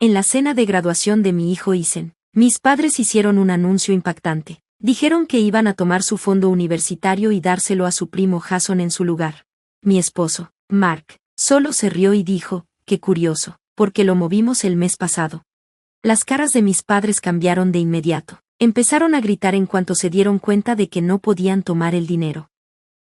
En la cena de graduación de mi hijo Isen, mis padres hicieron un anuncio impactante. Dijeron que iban a tomar su fondo universitario y dárselo a su primo Jason en su lugar. Mi esposo, Mark, solo se rió y dijo, qué curioso, porque lo movimos el mes pasado. Las caras de mis padres cambiaron de inmediato. Empezaron a gritar en cuanto se dieron cuenta de que no podían tomar el dinero.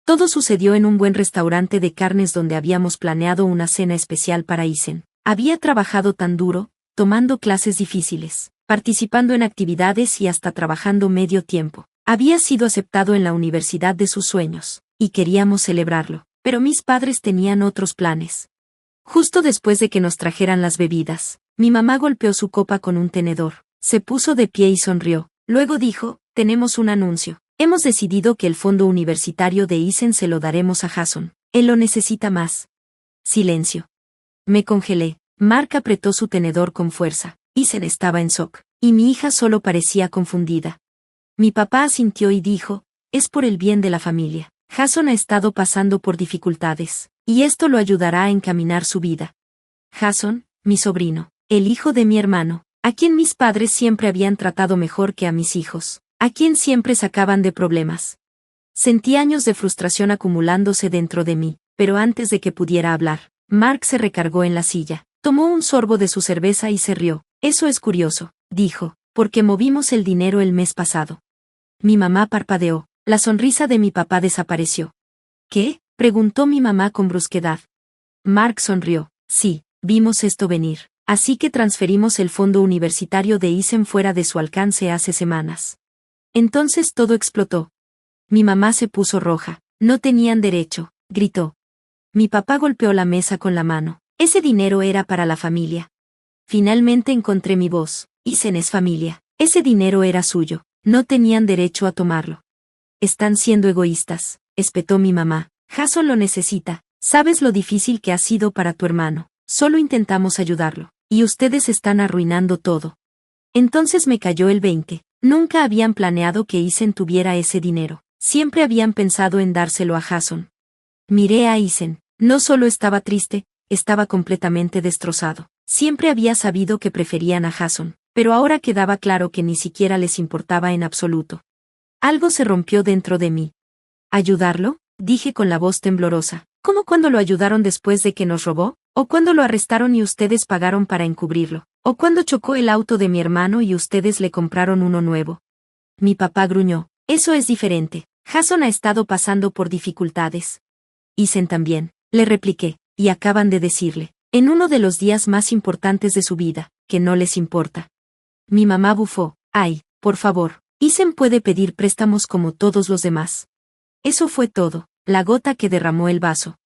Todo sucedió en un buen restaurante de carnes donde habíamos planeado una cena especial para Isen. Había trabajado tan duro, tomando clases difíciles, participando en actividades y hasta trabajando medio tiempo. Había sido aceptado en la universidad de sus sueños, y queríamos celebrarlo, pero mis padres tenían otros planes. Justo después de que nos trajeran las bebidas, mi mamá golpeó su copa con un tenedor, se puso de pie y sonrió. Luego dijo, tenemos un anuncio. Hemos decidido que el fondo universitario de Isen se lo daremos a Jason. Él lo necesita más. Silencio. Me congelé. Mark apretó su tenedor con fuerza. Isen estaba en shock, y mi hija solo parecía confundida. Mi papá asintió y dijo, es por el bien de la familia. Jason ha estado pasando por dificultades, y esto lo ayudará a encaminar su vida. Jason, mi sobrino, el hijo de mi hermano, a quien mis padres siempre habían tratado mejor que a mis hijos, a quien siempre sacaban de problemas. Sentí años de frustración acumulándose dentro de mí, pero antes de que pudiera hablar, Mark se recargó en la silla, tomó un sorbo de su cerveza y se rió. Eso es curioso, dijo, porque movimos el dinero el mes pasado. Mi mamá parpadeó, la sonrisa de mi papá desapareció. ¿Qué? Preguntó mi mamá con brusquedad. Mark sonrió, sí, vimos esto venir. Así que transferimos el fondo universitario de Isen fuera de su alcance hace semanas. Entonces todo explotó. Mi mamá se puso roja. No tenían derecho, gritó. Mi papá golpeó la mesa con la mano. Ese dinero era para la familia. Finalmente encontré mi voz. Isen es familia. Ese dinero era suyo. No tenían derecho a tomarlo. Están siendo egoístas, espetó mi mamá. Jason lo necesita. Sabes lo difícil que ha sido para tu hermano. Solo intentamos ayudarlo. Y ustedes están arruinando todo. Entonces me cayó el 20. Nunca habían planeado que Isen tuviera ese dinero. Siempre habían pensado en dárselo a Jason. Miré a Isen. No solo estaba triste, estaba completamente destrozado. Siempre había sabido que preferían a Jason, pero ahora quedaba claro que ni siquiera les importaba en absoluto. Algo se rompió dentro de mí. ¿Ayudarlo? Dije con la voz temblorosa. ¿Cómo cuando lo ayudaron después de que nos robó? ¿O cuando lo arrestaron y ustedes pagaron para encubrirlo? ¿O cuando chocó el auto de mi hermano y ustedes le compraron uno nuevo? Mi papá gruñó. Eso es diferente. Jason ha estado pasando por dificultades. Isen también, le repliqué, y acaban de decirle, en uno de los días más importantes de su vida, que no les importa. Mi mamá bufó. Ay, por favor, Isen puede pedir préstamos como todos los demás. Eso fue todo, la gota que derramó el vaso.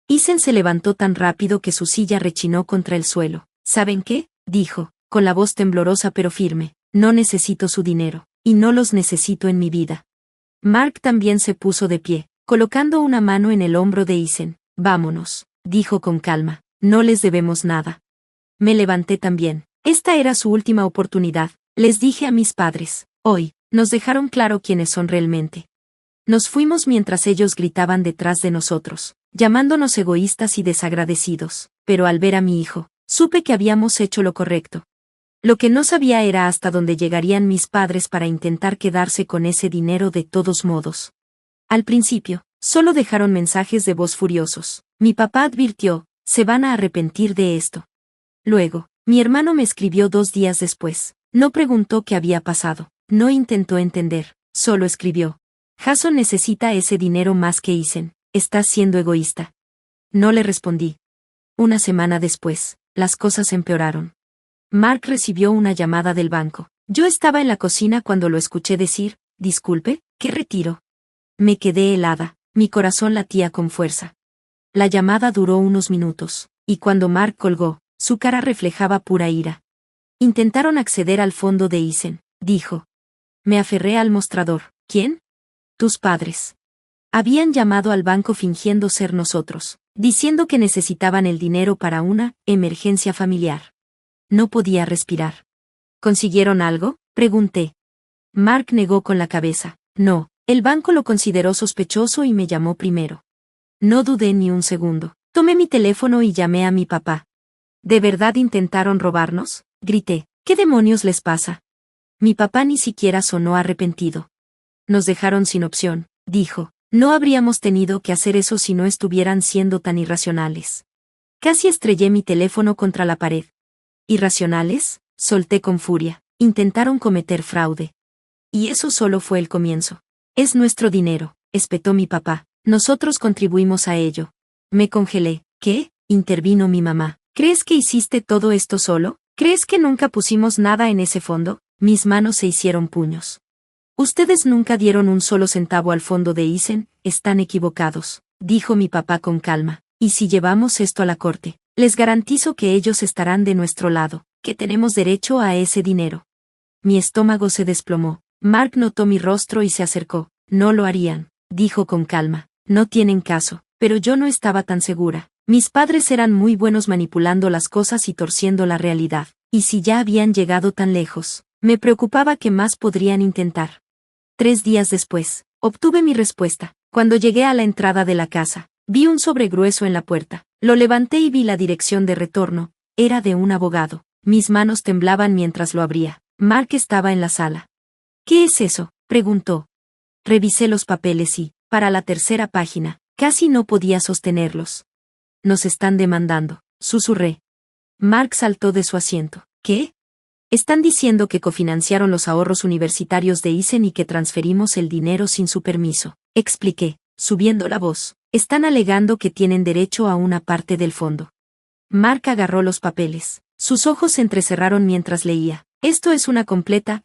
Isen se levantó tan rápido que su silla rechinó contra el suelo. ¿Saben qué? Dijo, con la voz temblorosa pero firme. No necesito su dinero, y no los necesito en mi vida. Mark también se puso de pie, colocando una mano en el hombro de Isen. Vámonos, dijo con calma, no les debemos nada. Me levanté también. Esta era su última oportunidad, les dije a mis padres. Hoy, nos dejaron claro quiénes son realmente. Nos fuimos mientras ellos gritaban detrás de nosotros, llamándonos egoístas y desagradecidos, pero al ver a mi hijo, supe que habíamos hecho lo correcto. Lo que no sabía era hasta dónde llegarían mis padres para intentar quedarse con ese dinero de todos modos. Al principio, solo dejaron mensajes de voz furiosos. Mi papá advirtió, se van a arrepentir de esto. Luego, mi hermano me escribió 2 días después. No preguntó qué había pasado, no intentó entender, solo escribió. Jason necesita ese dinero más que Isen, estás siendo egoísta. No le respondí. Una semana después, las cosas empeoraron. Mark recibió una llamada del banco. Yo estaba en la cocina cuando lo escuché decir, disculpe, ¿qué retiro? Me quedé helada, mi corazón latía con fuerza. La llamada duró unos minutos, y cuando Mark colgó, su cara reflejaba pura ira. Intentaron acceder al fondo de Isen, dijo. Me aferré al mostrador. ¿Quién? Tus padres. Habían llamado al banco fingiendo ser nosotros, diciendo que necesitaban el dinero para una emergencia familiar. No podía respirar. ¿Consiguieron algo? Pregunté. Mark negó con la cabeza. No, el banco lo consideró sospechoso y me llamó primero. No dudé ni un segundo. Tomé mi teléfono y llamé a mi papá. ¿De verdad intentaron robarnos? Grité. ¿Qué demonios les pasa? Mi papá ni siquiera sonó arrepentido. Nos dejaron sin opción, dijo. No habríamos tenido que hacer eso si no estuvieran siendo tan irracionales. Casi estrellé mi teléfono contra la pared. ¿Irracionales? Solté con furia. Intentaron cometer fraude. Y eso solo fue el comienzo. Es nuestro dinero, espetó mi papá. Nosotros contribuimos a ello. Me congelé. ¿Qué? Intervino mi mamá. ¿Crees que hiciste todo esto solo? ¿Crees que nunca pusimos nada en ese fondo? Mis manos se hicieron puños. Ustedes nunca dieron un solo centavo al fondo de Isen, están equivocados, dijo mi papá con calma. Y si llevamos esto a la corte, les garantizo que ellos estarán de nuestro lado, que tenemos derecho a ese dinero. Mi estómago se desplomó. Mark notó mi rostro y se acercó. No lo harían, dijo con calma. No tienen caso, pero yo no estaba tan segura. Mis padres eran muy buenos manipulando las cosas y torciendo la realidad. Y si ya habían llegado tan lejos, me preocupaba que más podrían intentar. 3 días después, obtuve mi respuesta. Cuando llegué a la entrada de la casa, vi un sobre grueso en la puerta. Lo levanté y vi la dirección de retorno. Era de un abogado. Mis manos temblaban mientras lo abría. Mark estaba en la sala. ¿Qué es eso?, preguntó. Revisé los papeles y, para la 3ª página, casi no podía sostenerlos. Nos están demandando, susurré. Mark saltó de su asiento. ¿Qué? Están diciendo que cofinanciaron los ahorros universitarios de Isen y que transferimos el dinero sin su permiso, expliqué, subiendo la voz. Están alegando que tienen derecho a una parte del fondo. Mark agarró los papeles. Sus ojos se entrecerraron mientras leía. Esto es una completa,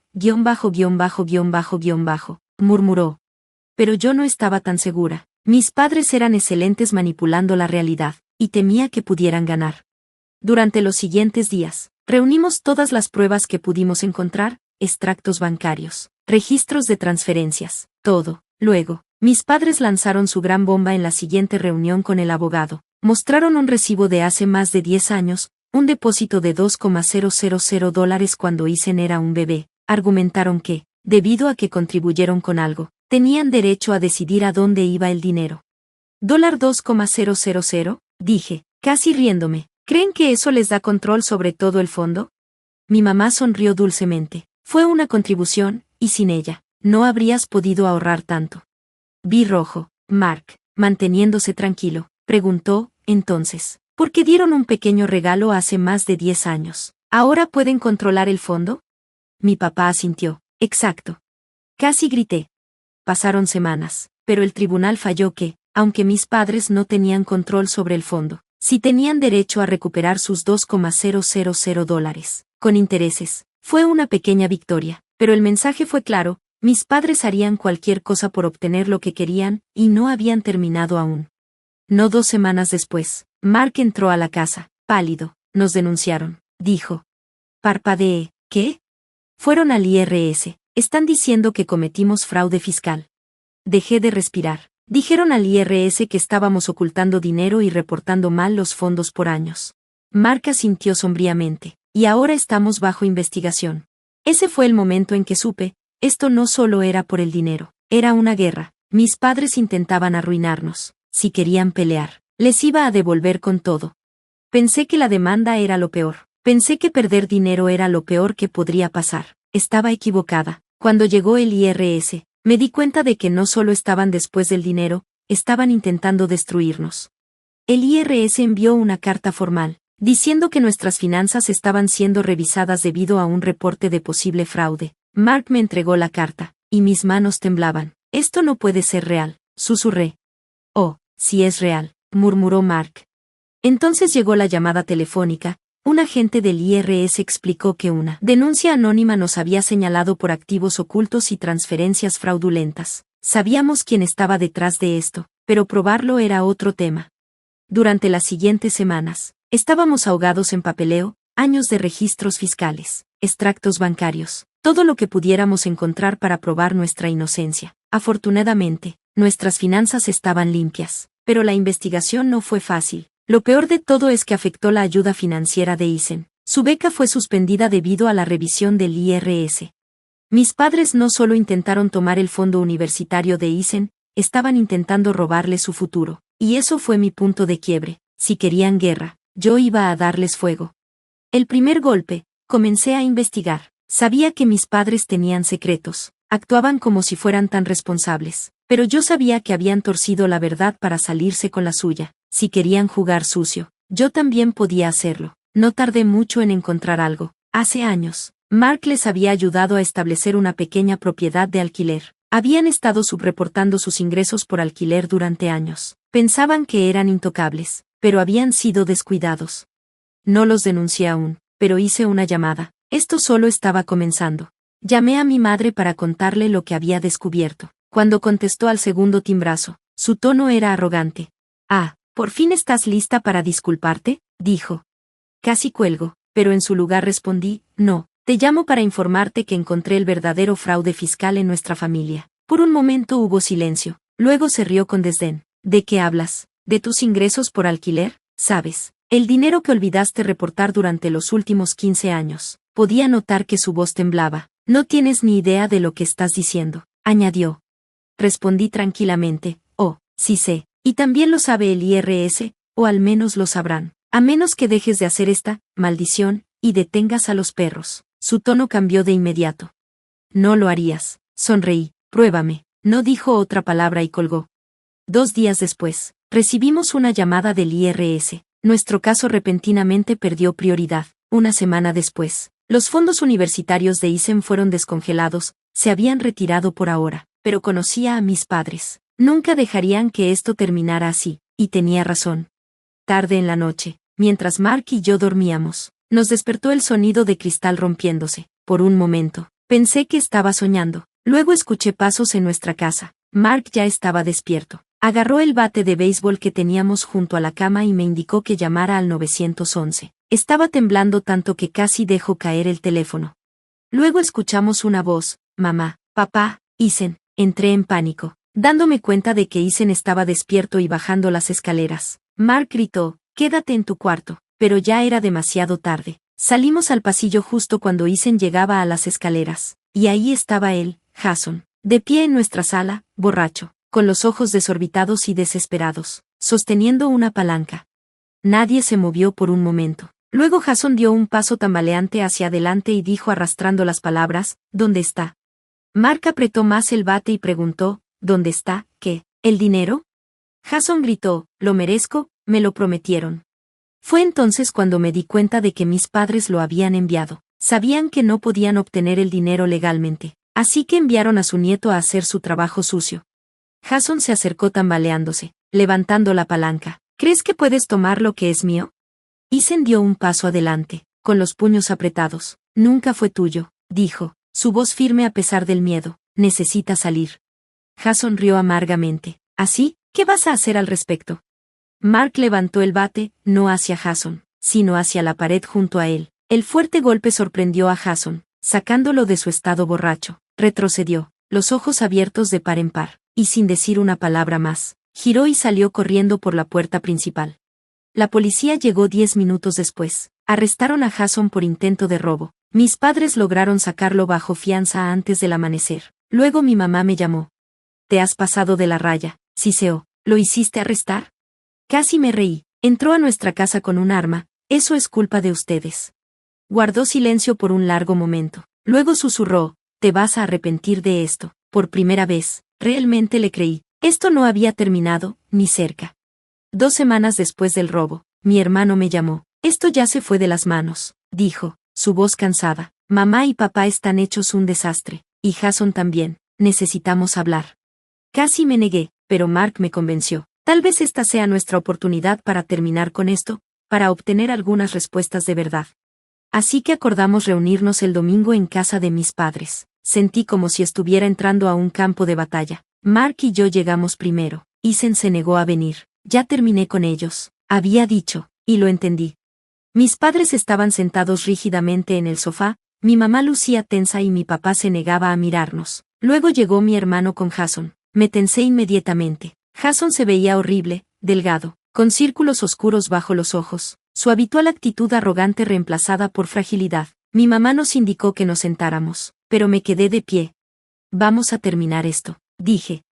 murmuró. Pero yo no estaba tan segura. Mis padres eran excelentes manipulando la realidad, y temía que pudieran ganar. Durante los siguientes días, reunimos todas las pruebas que pudimos encontrar, extractos bancarios, registros de transferencias, todo. Luego, mis padres lanzaron su gran bomba en la siguiente reunión con el abogado. Mostraron un recibo de hace más de 10 años, un depósito de $2,000 cuando Isen era un bebé. Argumentaron que, debido a que contribuyeron con algo, tenían derecho a decidir a dónde iba el dinero. $2,000, dije, casi riéndome. ¿Creen que eso les da control sobre todo el fondo? Mi mamá sonrió dulcemente. Fue una contribución, y sin ella, no habrías podido ahorrar tanto. Vi rojo. Mark, manteniéndose tranquilo, preguntó, entonces, ¿por qué dieron un pequeño regalo hace más de 10 años? ¿Ahora pueden controlar el fondo? Mi papá asintió. Exacto. Casi grité. Pasaron semanas, pero el tribunal falló que, aunque mis padres no tenían control sobre el fondo, sí tenían derecho a recuperar sus $2,000, con intereses. Fue una pequeña victoria, pero el mensaje fue claro. Mis padres harían cualquier cosa por obtener lo que querían, y no habían terminado aún. No 2 semanas después, Mark entró a la casa, pálido. Nos denunciaron, dijo. Parpadeé. ¿Qué? Fueron al IRS. Están diciendo que cometimos fraude fiscal. Dejé de respirar. Dijeron al IRS que estábamos ocultando dinero y reportando mal los fondos por años. Mark asintió sombríamente. Y ahora estamos bajo investigación. Ese fue el momento en que supe. Esto no solo era por el dinero, era una guerra. Mis padres intentaban arruinarnos. Si querían pelear, les iba a devolver con todo. Pensé que la demanda era lo peor. Pensé que perder dinero era lo peor que podría pasar. Estaba equivocada. Cuando llegó el IRS, me di cuenta de que no solo estaban después del dinero, estaban intentando destruirnos. El IRS envió una carta formal, diciendo que nuestras finanzas estaban siendo revisadas debido a un reporte de posible fraude. Mark me entregó la carta, y mis manos temblaban. Esto no puede ser real, susurré. Oh, sí es real, murmuró Mark. Entonces llegó la llamada telefónica. Un agente del IRS explicó que una denuncia anónima nos había señalado por activos ocultos y transferencias fraudulentas. Sabíamos quién estaba detrás de esto, pero probarlo era otro tema. Durante las siguientes semanas, estábamos ahogados en papeleo, años de registros fiscales, extractos bancarios, todo lo que pudiéramos encontrar para probar nuestra inocencia. Afortunadamente, nuestras finanzas estaban limpias, pero la investigación no fue fácil. Lo peor de todo es que afectó la ayuda financiera de Isen. Su beca fue suspendida debido a la revisión del IRS. Mis padres no solo intentaron tomar el fondo universitario de Isen, estaban intentando robarle su futuro. Y eso fue mi punto de quiebre. Si querían guerra, yo iba a darles fuego. El primer golpe, comencé a investigar. Sabía que mis padres tenían secretos, actuaban como si fueran tan responsables, pero yo sabía que habían torcido la verdad para salirse con la suya. Si querían jugar sucio, yo también podía hacerlo. No tardé mucho en encontrar algo. Hace años, Mark les había ayudado a establecer una pequeña propiedad de alquiler. Habían estado subreportando sus ingresos por alquiler durante años. Pensaban que eran intocables, pero habían sido descuidados. No los denuncié aún, pero hice una llamada. Esto solo estaba comenzando. Llamé a mi madre para contarle lo que había descubierto. Cuando contestó al segundo timbrazo, su tono era arrogante. Ah, ¿por fin estás lista para disculparte?, dijo. Casi cuelgo, pero en su lugar respondí, no, te llamo para informarte que encontré el verdadero fraude fiscal en nuestra familia. Por un momento hubo silencio, luego se rió con desdén. ¿De qué hablas? ¿De tus ingresos por alquiler? ¿Sabes? El dinero que olvidaste reportar durante los últimos 15 años. Podía notar que su voz temblaba. No tienes ni idea de lo que estás diciendo, añadió. Respondí tranquilamente, oh, sí sé, y también lo sabe el IRS, o al menos lo sabrán. A menos que dejes de hacer esta maldición y detengas a los perros. Su tono cambió de inmediato. No lo harías, sonreí, pruébame. No dijo otra palabra y colgó. 2 días después, recibimos una llamada del IRS. Nuestro caso repentinamente perdió prioridad. Una semana después, los fondos universitarios de Isen fueron descongelados, se habían retirado por ahora, pero conocía a mis padres. Nunca dejarían que esto terminara así, y tenía razón. Tarde en la noche, mientras Mark y yo dormíamos, nos despertó el sonido de cristal rompiéndose. Por un momento, pensé que estaba soñando. Luego escuché pasos en nuestra casa. Mark ya estaba despierto. Agarró el bate de béisbol que teníamos junto a la cama y me indicó que llamara al 911. Estaba temblando tanto que casi dejó caer el teléfono. Luego escuchamos una voz, mamá, papá, Isen. Entré en pánico, dándome cuenta de que Isen estaba despierto y bajando las escaleras. Mark gritó, quédate en tu cuarto, pero ya era demasiado tarde. Salimos al pasillo justo cuando Isen llegaba a las escaleras, y ahí estaba él, Jason, de pie en nuestra sala, borracho, con los ojos desorbitados y desesperados, sosteniendo una palanca. Nadie se movió por un momento. Luego Jason dio un paso tambaleante hacia adelante y dijo arrastrando las palabras, ¿dónde está? Mark apretó más el bate y preguntó, ¿dónde está? ¿Qué? ¿El dinero? Jason gritó, lo merezco, me lo prometieron. Fue entonces cuando me di cuenta de que mis padres lo habían enviado. Sabían que no podían obtener el dinero legalmente, así que enviaron a su nieto a hacer su trabajo sucio. Jason se acercó tambaleándose, levantando la palanca. ¿Crees que puedes tomar lo que es mío? Isen dio un paso adelante, con los puños apretados. Nunca fue tuyo, dijo, su voz firme a pesar del miedo. Necesita salir. Jason rió amargamente. ¿Así? ¿Qué vas a hacer al respecto? Mark levantó el bate, no hacia Jason, sino hacia la pared junto a él. El fuerte golpe sorprendió a Jason, sacándolo de su estado borracho. Retrocedió, los ojos abiertos de par en par, y sin decir una palabra más, giró y salió corriendo por la puerta principal. La policía llegó 10 minutos después. Arrestaron a Jason por intento de robo. Mis padres lograron sacarlo bajo fianza antes del amanecer. Luego mi mamá me llamó. Te has pasado de la raya, siseó. ¿Lo hiciste arrestar? Casi me reí. Entró a nuestra casa con un arma. Eso es culpa de ustedes. Guardó silencio por un largo momento. Luego susurró, te vas a arrepentir de esto. Por primera vez, realmente le creí. Esto no había terminado, ni cerca. 2 semanas después del robo, mi hermano me llamó. Esto ya se fue de las manos, dijo, su voz cansada. Mamá y papá están hechos un desastre, y Jason también. Necesitamos hablar. Casi me negué, pero Mark me convenció. Tal vez esta sea nuestra oportunidad para terminar con esto, para obtener algunas respuestas de verdad. Así que acordamos reunirnos el domingo en casa de mis padres. Sentí como si estuviera entrando a un campo de batalla. Mark y yo llegamos primero. Isen se negó a venir. Ya terminé con ellos, había dicho, y lo entendí. Mis padres estaban sentados rígidamente en el sofá, mi mamá lucía tensa y mi papá se negaba a mirarnos. Luego llegó mi hermano con Jason. Me tensé inmediatamente. Jason se veía horrible, delgado, con círculos oscuros bajo los ojos, su habitual actitud arrogante reemplazada por fragilidad. Mi mamá nos indicó que nos sentáramos, pero me quedé de pie. Vamos a terminar esto, dije.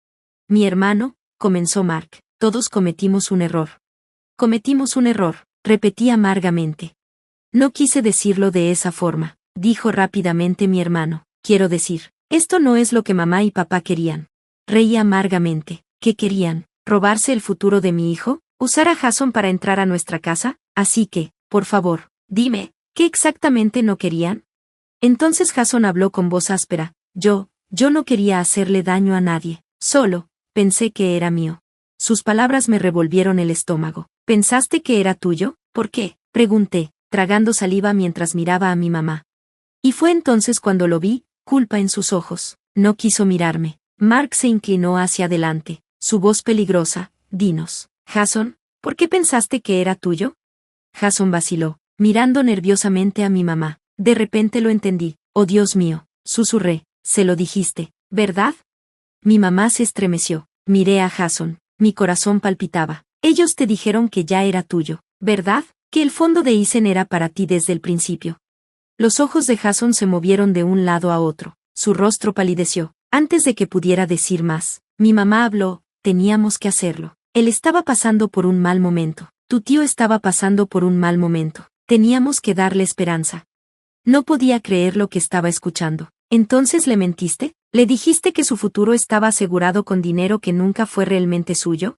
Mi hermano, comenzó Mark. Todos cometimos un error. Cometimos un error, repetí amargamente. No quise decirlo de esa forma, dijo rápidamente mi hermano. Quiero decir, esto no es lo que mamá y papá querían. Reí amargamente. ¿Qué querían? ¿Robarse el futuro de mi hijo? ¿Usar a Jason para entrar a nuestra casa? Así que, por favor, dime, ¿qué exactamente no querían? Entonces Jason habló con voz áspera. Yo no quería hacerle daño a nadie. Solo, pensé que era mío. Sus palabras me revolvieron el estómago. ¿Pensaste que era tuyo? ¿Por qué? Pregunté, tragando saliva mientras miraba a mi mamá. Y fue entonces cuando lo vi, culpa en sus ojos. No quiso mirarme. Mark se inclinó hacia adelante, su voz peligrosa. Dinos, Jason, ¿por qué pensaste que era tuyo? Jason vaciló, mirando nerviosamente a mi mamá. De repente lo entendí. Oh Dios mío, susurré, se lo dijiste, ¿verdad? Mi mamá se estremeció. Miré a Jason, mi corazón palpitaba. Ellos te dijeron que ya era tuyo, ¿verdad? Que el fondo de Isen era para ti desde el principio. Los ojos de Jason se movieron de un lado a otro, su rostro palideció. Antes de que pudiera decir más, mi mamá habló, teníamos que hacerlo. Él estaba pasando por un mal momento. Tu tío estaba pasando por un mal momento. Teníamos que darle esperanza. No podía creer lo que estaba escuchando. ¿Entonces le mentiste? ¿Le dijiste que su futuro estaba asegurado con dinero que nunca fue realmente suyo?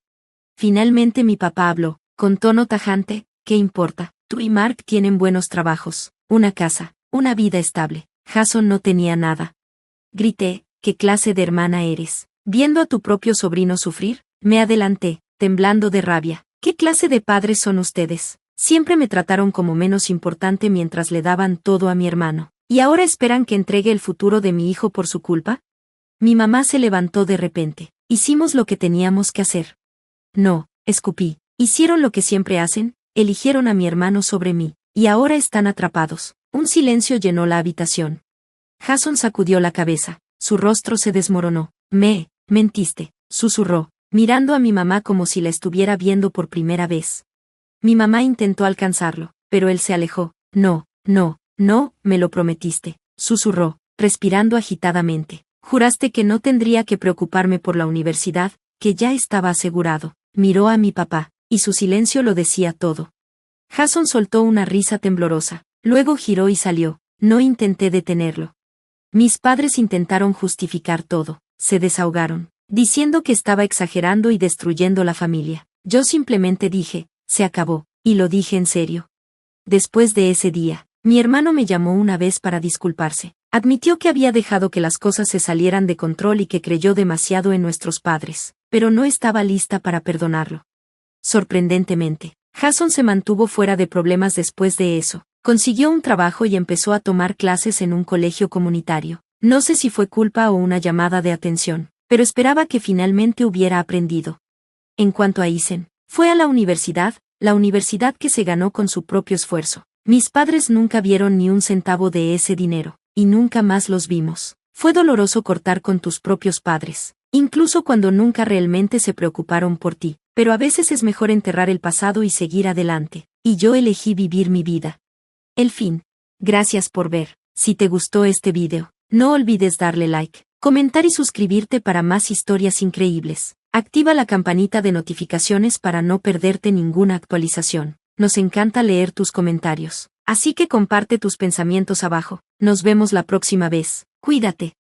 Finalmente mi papá habló, con tono tajante. ¿Qué importa? Tú y Mark tienen buenos trabajos, una casa, una vida estable. Jason no tenía nada. Grité, ¿qué clase de hermana eres? Viendo a tu propio sobrino sufrir, me adelanté, temblando de rabia. ¿Qué clase de padres son ustedes? Siempre me trataron como menos importante mientras le daban todo a mi hermano. ¿Y ahora esperan que entregue el futuro de mi hijo por su culpa? Mi mamá se levantó de repente. Hicimos lo que teníamos que hacer. No, escupí. Hicieron lo que siempre hacen, eligieron a mi hermano sobre mí, y ahora están atrapados. Un silencio llenó la habitación. Jason sacudió la cabeza, su rostro se desmoronó. Mentiste, susurró, mirando a mi mamá como si la estuviera viendo por primera vez. Mi mamá intentó alcanzarlo, pero él se alejó. No, me lo prometiste, susurró, respirando agitadamente. Juraste que no tendría que preocuparme por la universidad, que ya estaba asegurado. Miró a mi papá, y su silencio lo decía todo. Jason soltó una risa temblorosa, luego giró y salió. No intenté detenerlo. Mis padres intentaron justificar todo, se desahogaron, diciendo que estaba exagerando y destruyendo la familia. Yo simplemente dije, se acabó, y lo dije en serio. Después de ese día, mi hermano me llamó una vez para disculparse. Admitió que había dejado que las cosas se salieran de control y que creyó demasiado en nuestros padres, pero no estaba lista para perdonarlo. Sorprendentemente, Jason se mantuvo fuera de problemas después de eso. Consiguió un trabajo y empezó a tomar clases en un colegio comunitario. No sé si fue culpa o una llamada de atención, pero esperaba que finalmente hubiera aprendido. En cuanto a Isen, fue a la universidad que se ganó con su propio esfuerzo. Mis padres nunca vieron ni un centavo de ese dinero, y nunca más los vimos. Fue doloroso cortar con tus propios padres, incluso cuando nunca realmente se preocuparon por ti, pero a veces es mejor enterrar el pasado y seguir adelante, y yo elegí vivir mi vida. El fin. Gracias por ver. Si te gustó este video, no olvides darle like, comentar y suscribirte para más historias increíbles. Activa la campanita de notificaciones para no perderte ninguna actualización. Nos encanta leer tus comentarios, así que comparte tus pensamientos abajo. Nos vemos la próxima vez. Cuídate.